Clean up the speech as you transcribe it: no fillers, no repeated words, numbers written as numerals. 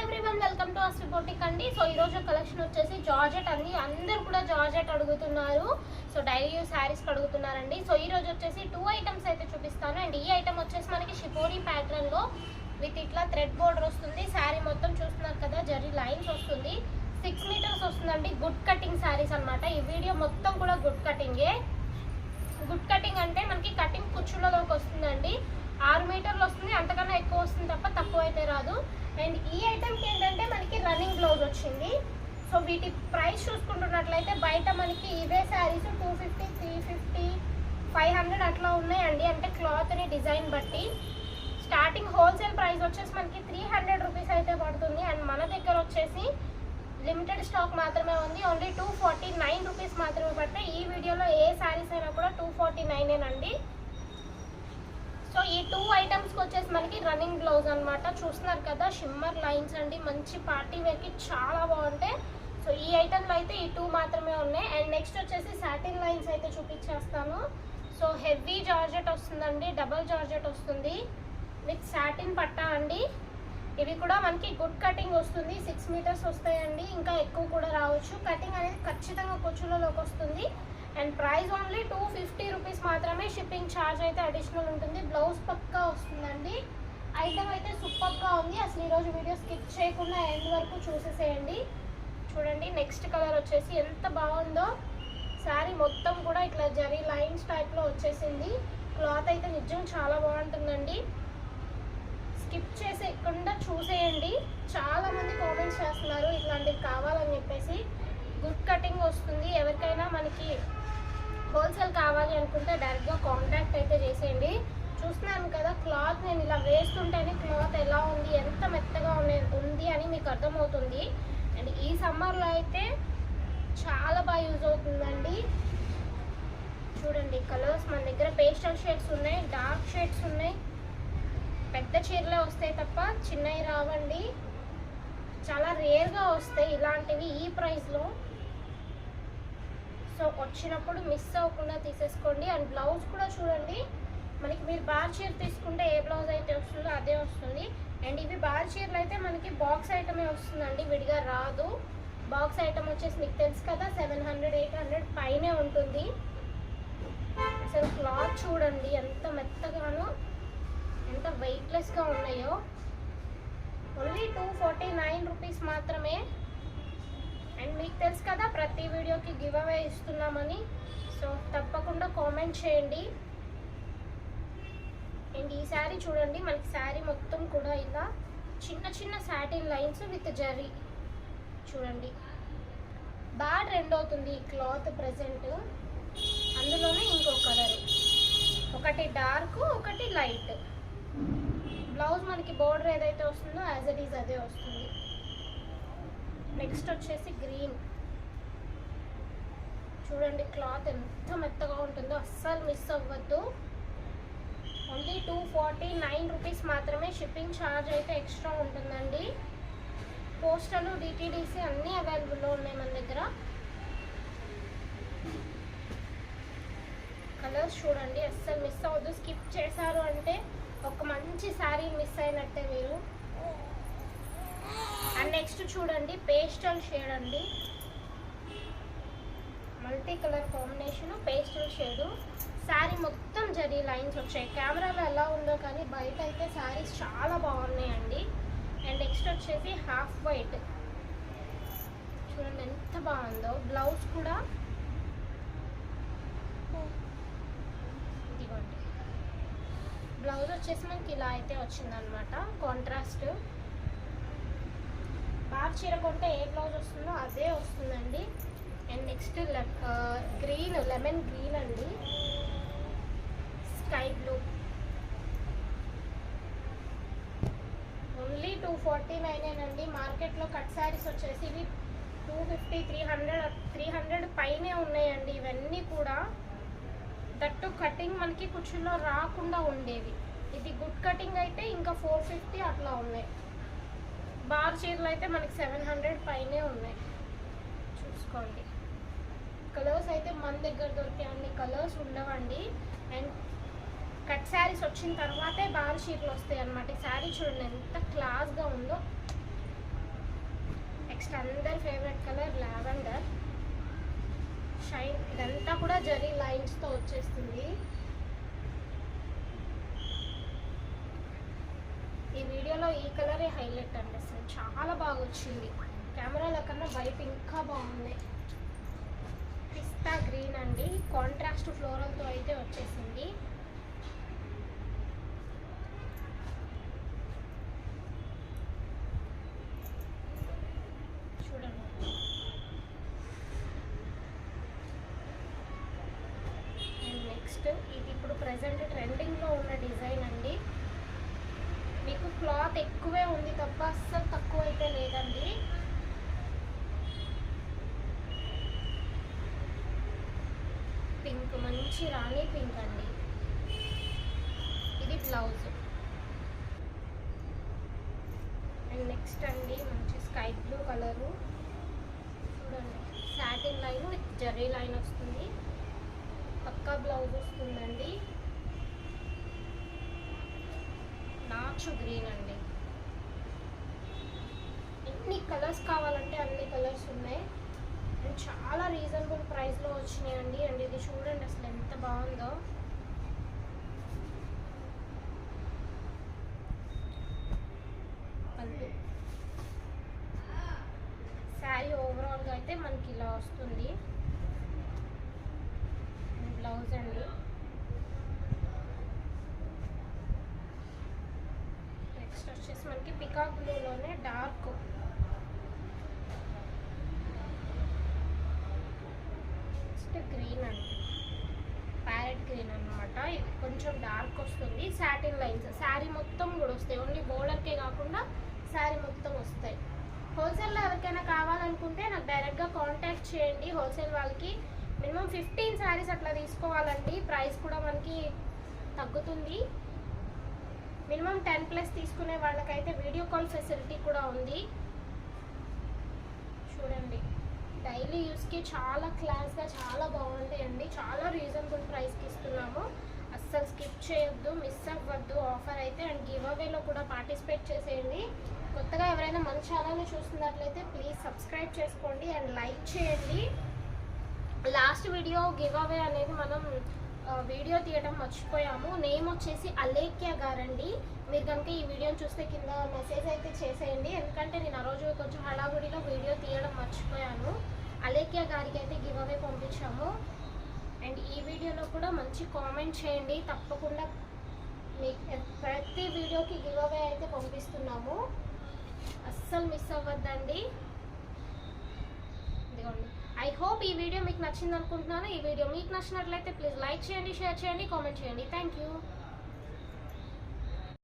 Everyone welcome to Asvi boutique అండి. So ఈ రోజు కలెక్షన్ వచ్చేసి జార్జెట్ అండి. అందరూ కూడా జార్జెట్ అడుగుతున్నారు. సో డైలీ యూస్ శారీస్ అడుగుతున్నారండి. సో ఈ రోజు వచ్చేసి 2 ఐటమ్స్ అయితే చూపిస్తాను. అండ్ ఈ ఐటమ్ వచ్చేసి మనకి షిపోరీ ప్యాటర్న్ లో విత్ ఇట్లా థ్రెడ్ బోర్డర్ వస్తుంది. శారీ మొత్తం చూస్తున్నారు కదా, జరీ లైన్స్ వస్తుంది. 6 మీటర్స్ వస్తుందండి. గుడ్ కటింగ్ శారీస్ అన్నమాట. ఈ వీడియో మొత్తం కూడా గుడ్ కటింగే. గుడ్ కటింగ్ అంటే మనకి కటింగ్ కుచ్చులలోకి వస్తుందండి. 6 మీటర్లు వస్తుంది, అంతకన్నా ఎక్కువ వస్తుంది తప్ప తక్కువ అయితే రాదు. అండ్ ఈ ఐటమ్కి ఏంటంటే మనకి రన్నింగ్ బ్లౌజ్ వచ్చింది. సో వీటి ప్రైస్ చూసుకుంటున్నట్లయితే బయట మనకి ఇవే శారీస్ 250, 350, 500 అట్లా ఉన్నాయండి. అంటే క్లాత్ని డిజైన్ బట్టి స్టార్టింగ్ హోల్సేల్ ప్రైస్ వచ్చేసి మనకి 300 రూపీస్ అయితే పడుతుంది. అండ్ మన దగ్గర వచ్చేసి లిమిటెడ్ స్టాక్ మాత్రమే ఉంది. ఓన్లీ 249 రూపీస్ మాత్రమే పడతాయి. ఈ వీడియోలో ఏ శారీస్ అయినా కూడా 249 అండి. సో ఈ 2 ఐటమ్స్కి వచ్చేసి మనకి రన్నింగ్ బ్లౌజ్ అనమాట. చూస్తున్నారు కదా, షిమ్మర్ లైన్స్ అండి. మంచి పార్టీ వేర్కి చాలా బాగుంటాయి. సో ఈ ఐటమ్లో అయితే ఈ 2 మాత్రమే ఉన్నాయి. అండ్ నెక్స్ట్ వచ్చేసి సాటిన్ లైన్స్ అయితే చూపించేస్తాను. సో హెవీ జార్జెట్ వస్తుందండి, డబల్ జార్జెట్ వస్తుంది విత్ సాటిన్ పట్టా అండి. ఇవి కూడా మనకి గుడ్ కటింగ్ వస్తుంది. 6 మీటర్స్ వస్తాయండి, ఇంకా ఎక్కువ కూడా రావచ్చు. కటింగ్ అనేది ఖచ్చితంగా కుచ్చులలోకి వస్తుంది. అండ్ ప్రైస్ ఓన్లీ 250 రూపీస్ మాత్రమే. షిప్పింగ్ ఛార్జ్ అయితే అడిషనల్ ఉంటుంది. బ్లౌజ్ పక్కా వస్తుందండి. ఐటమ్ అయితే సూపర్గా ఉంది. అసలు ఈరోజు వీడియో స్కిప్ చేయకుండా ఎండ్ వరకు చూసేసేయండి. చూడండి, నెక్స్ట్ కలర్ వచ్చేసి ఎంత బాగుందో. శారీ మొత్తం కూడా ఇట్లా జరీ లైన్స్ టైప్లో వచ్చేసింది. క్లాత్ అయితే నిజం చాలా బాగుంటుందండి. స్కిప్ చేసేయకుండా చూసేయండి. చాలామంది కామెంట్స్ చేస్తున్నారు ఇట్లాంటివి కావాలని చెప్పేసి. గుడ్ కటింగ్ వస్తుంది. ఎవరికైనా మనకి హోల్సేల్ కావాలి అనుకుంటే డైరెక్ట్గా కాంటాక్ట్ అయితే చేసేయండి. చూస్తున్నాను కదా, క్లాత్ నేను ఇలా వేస్తుంటేనే క్లాత్ ఎలా ఉంది, ఎంత మెత్తగా ఉంది అని మీకు అర్థమవుతుంది. అండ్ ఈ సమ్మర్లో అయితే చాలా బాగా యూజ్ అవుతుందండి. చూడండి, కలర్స్ మన దగ్గర పేస్టల్ షేడ్స్ ఉన్నాయి, డార్క్ షేడ్స్ ఉన్నాయి. పెద్ద చీరలే వస్తాయి తప్ప చిన్నవి రావండి. చాలా రేర్గా వస్తాయి ఇలాంటివి ఈ ప్రైస్లో. సో వచ్చినప్పుడు మిస్ అవ్వకుండా తీసేసుకోండి. అండ్ బ్లౌజ్ కూడా చూడండి, మనకి మీరు బార్ చీర తీసుకుంటే ఏ బ్లౌజ్ అయితే వస్తుందో అదే వస్తుంది. అండ్ ఇవి బార్ చీరలు అయితే మనకి బాక్స్ ఐటమే వస్తుందండి, విడిగా రాదు. బాక్స్ ఐటమ్ వచ్చేసి మీకు తెలుసు కదా, 700, 800 పైనే ఉంటుంది. అసలు క్లాత్ చూడండి ఎంత మెత్తగానో, ఎంత వెయిట్లెస్గా ఉన్నాయో. ఓన్లీ 249 రూపీస్ మాత్రమే. అండ్ మీకు తెలుసు కదా, ప్రతి వీడియోకి గివ్ అవే ఇస్తున్నామని. సో తప్పకుండా కామెంట్ చేయండి. అండ్ ఈ శారీ చూడండి, మనకి శారీ మొత్తం కూడా ఇలా చిన్న చిన్న సాటిన్ లైన్స్ విత్ జరీ. చూడండి, బాగా ట్రెండ్ అవుతుంది ఈ క్లాత్ ప్రజెంట్. అందులోనే ఇంకో కలర్, ఒకటి డార్క్ ఒకటి లైట్. బ్లౌజ్ మనకి బోర్డర్ ఏదైతే వస్తుందో యాజ్ ఇట్ ఈజ్ అదే వస్తుంది. నెక్స్ట్ వచ్చేసి గ్రీన్. చూడండి, క్లాత్ ఎంత మెత్తగా ఉంటుందో, అస్సలు మిస్ అవ్వద్దు. ఓన్లీ 249 రూపీస్ మాత్రమే. షిప్పింగ్ ఛార్జ్ అయితే ఎక్స్ట్రా ఉంటుందండి. పోస్టలు, డిటీడీసీ అన్నీ అవైలబుల్లో ఉన్నాయి మన దగ్గర. కలర్స్ చూడండి, అస్సలు మిస్ అవ్వద్దు. స్కిప్ చేశారు అంటే ఒక మంచి శారీ మిస్ అయినట్టే మీరు. అండ్ నెక్స్ట్ చూడండి, పేస్టల్ షేడ్ అండి. Multi colour combination, pastel shade. Sari మొత్తం జరీ లైన్స్ వచ్చాయి. కెమెరాలో ఎలా ఉందో కానీ బయట అయితే శారీస్ చాలా బాగున్నాయండి. అండ్ నెక్స్ట్ వచ్చేసి హాఫ్ వైట్. చూడండి ఎంత బాగుందో. బ్లౌజ్ కూడా ఇదిగోండి, బ్లౌజ్ వచ్చేసి మనకి ఇలా అయితే వచ్చిందనమాట, కాంట్రాస్ట్. బార్ చీర కొంటే ఏ బ్లౌజ్ వస్తుందో అదే వస్తుందండి. And next green, lemon green అండి, స్కై బ్లూ. ఓన్లీ 249 అండి. మార్కెట్లో కట్ శారీస్ వచ్చేసి ఇవి 250, 300 పైనే ఉన్నాయండి. ఇవన్నీ కూడా దట్టు కటింగ్ మనకి కుచ్చుల్లో రాకుండా ఉండేవి. ఇది గుడ్ కటింగ్ అయితే ఇంకా 450 అట్లా ఉన్నాయి. బార్ చీరలు అయితే మనకి 700 పైనే ఉన్నాయి. చూసుకోండి, కలర్స్ అయితే మన దగ్గర దొరికే అన్ని కలర్స్ ఉండవండి. అండ్ కట్ శారీస్ వచ్చిన తర్వాతే బార్ చీరలు వస్తాయి అన్నమాట. ఈ శారీ చూడండి ఎంత క్లాస్గా ఉందో. నెక్స్ట్ అందరి ఫేవరెట్ కలర్ లావెండర్ షైన్. ఇదంతా కూడా జరీ లైన్స్తో వచ్చేస్తుంది. ఈ వీడియోలో ఈ కలరే హైలైట్ అండి, అసలు చాలా బాగా వచ్చింది. కెమెరాల కన్నా బయట ఇంకా బాగున్నాయి. పిస్తా గ్రీన్ అండి, కాంట్రాస్ట్ ఫ్లోరల్తో అయితే వచ్చేసింది. ఇది ఇప్పుడు ప్రెసెంట్ ట్రెండింగ్లో ఉన్న డిజైన్ అండి. మీకు క్లాత్ ఎక్కువే ఉంది తప్ప అస్సలు తక్కువ అయితే లేదండి. పింక్, మంచి రాణి పింక్ అండి. ఇది బ్లౌజ్. అండ్ నెక్స్ట్ అండి మంచి స్కై బ్లూ కలరు చూడండి, satin line with zari line వస్తుంది. పక్కా బ్లౌజ్ వస్తుందండి. నాచు గ్రీన్ అండి. ఎన్ని కలర్స్ కావాలంటే అన్ని కలర్స్ ఉన్నాయి. అండ్ చాలా రీజనబుల్ ప్రైస్లో వచ్చినాయండి. అండ్ ఇది చూడండి అసలు ఎంత బాగుందో. పళ్ళు శారీ ఓవరాల్గా అయితే మనకి ఇలా వస్తుంది. బ్లౌజ్ అండి. నెక్స్ట్ వచ్చేసి మనకి పికాక్ బ్లూలోనే డార్క్, నెక్స్ట్ గ్రీన్ అండి, ప్యారెట్ గ్రీన్ అనమాట. ఇది కొంచెం డార్క్ వస్తుంది. సాటిన్ లైన్స్ శారీ మొత్తం కూడా వస్తాయి, ఓన్లీ బోర్డర్కే కాకుండా శారీ మొత్తం వస్తాయి. హోల్సేల్లో ఎవరికైనా కావాలనుకుంటే నాకు డైరెక్ట్గా కాంటాక్ట్ చేయండి. హోల్సేల్ వాళ్ళకి మినిమం 15 శారీస్ అట్లా తీసుకోవాలండి. ప్రైస్ కూడా మనకి తగ్గుతుంది. మినిమం 10+ తీసుకునే వాళ్ళకైతే వీడియో కాల్ ఫెసిలిటీ కూడా ఉంది. చూడండి, డైలీ యూస్కి చాలా క్లాస్గా చాలా బాగుంటాయండి. చాలా రీజనబుల్ ప్రైస్కి ఇస్తున్నాము. అస్సలు స్కిప్ చేయొద్దు, మిస్ అవ్వద్దు ఆఫర్ అయితే. అండ్ గివ్ అవేలో కూడా పార్టిసిపేట్ చేసేయండి. కొత్తగా ఎవరైనా మన ఛానల్ని చూస్తున్నట్లయితే ప్లీజ్ సబ్స్క్రైబ్ చేసుకోండి అండ్ లైక్ చేయండి. లాస్ట్ వీడియో గివ్ అవే అనేది మనం వీడియో తీయడం మర్చిపోయాము. నేమ్ వచ్చేసి అలేఖ్య గారండి. మీరు కనుక ఈ వీడియోని చూస్తే కింద మెసేజ్ అయితే చేసేయండి, ఎందుకంటే నేను ఆ రోజు కొంచెం హడావుడిలో వీడియో తీయడం మర్చిపోయాను. అలేఖ్య గారికి అయితే గివ్ అవే పంపించాము. అండ్ ఈ వీడియోలో కూడా మంచి కామెంట్ చేయండి, తప్పకుండా మీ ప్రతి వీడియోకి గివ్ అవే అయితే పంపిస్తున్నాము. అస్సలు మిస్ అవ్వద్దండి. ఇదిగోండి. ఐ హోప్ ఈ వీడియో మీకు నచ్చింది అనుకుంటున్నాను. ఈ వీడియో మీకు నచ్చినట్లయితే ప్లీజ్ లైక్ చేయండి, షేర్ చేయండి, కామెంట్ చేయండి. Thank you.